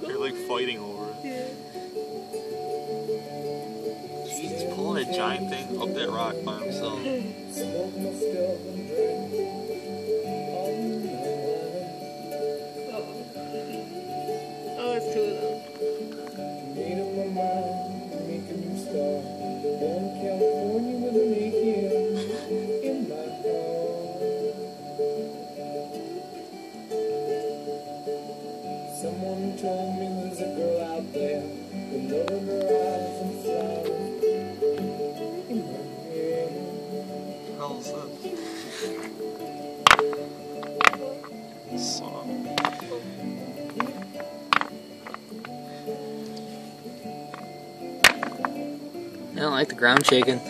They're like fighting over it. Yeah. He's pulling a giant thing up that rock by himself. Oh, it's two of them. Made up my mind to make a new start. Born in California with an ATM in my heart. Someone told me there's a girl out there with love in her eyes and flowers in her hair. What the hell is this? Son. I don't like the ground shaking.